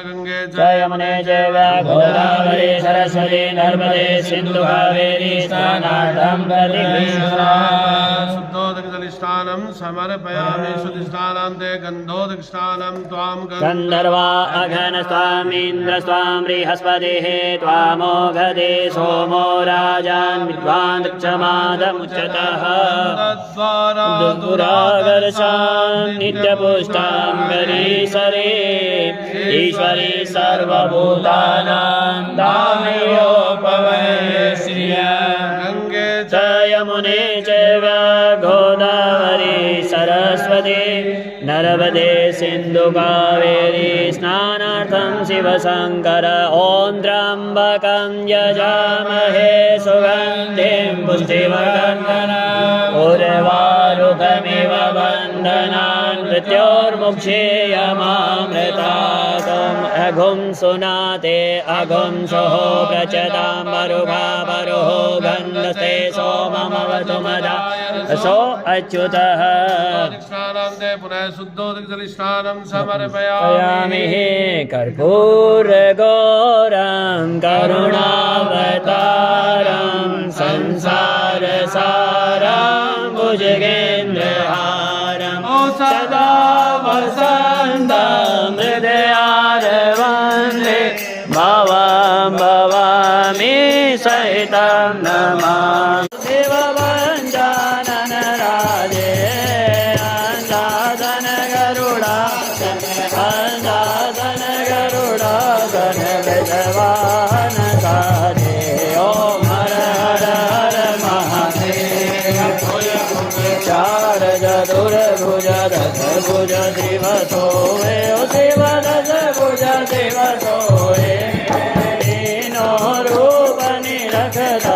गंगे च यमुने चैव गोदावरी सरस्वती नर्मदे सिंधु कावेरी स्नानार्थं प्रतिगृह्णामि। शुद्धोदकजलस्नानं समर्पयामि। शुद्धिस्नानान्ते गन्धोदकस्नानं त्वां गन्धर्वा अघनस्वामीन्द्र स्वां बृहस्पतिः त्वामोघदे सोमो राजान् विद्वान् क्षमादमुच्यतः। दुरागर्षान् नित्यपुष्टां गरीसरे ईश्वरी सर्वभूतानां दामयोपवये श्रिया। गंगे च यमुने चैव गोदावरी सरस्वती नर्मदे सिंधु कावेरी स्नानार्थं शिवशंकर। ॐ त्र्यंबकं यजामहे सुगन्धिं पुष्टिवर्धनम् उर्वारुकमिव बन्धनान् मृत्योर्मुक्षीयमामृतात्। अघुं सुनाते अघुं सोः प्रचतां मरुघा परुः गन्धस्ते सोममवतु मदा सो अच्युतः। पुनः शुद्धोदकजलस्नानं समर्पयामि। कर्पूरगौरं करुणावतारं संसारसारं भुजगेन्द्रहारं सदा वसन्तं हृदयारवन्दे भवां भवामि सहितं नमामि। देववन्द्याननराजे अन्दादन गरुडासन अन्दादन गरुडासन गजवाहन साजे। ॐ हर हर हर महादेव। चार चतुर्भुज दशभुज श्रीवसोवे शिव दशभुज शिवसोवे तीनों रूप निरखता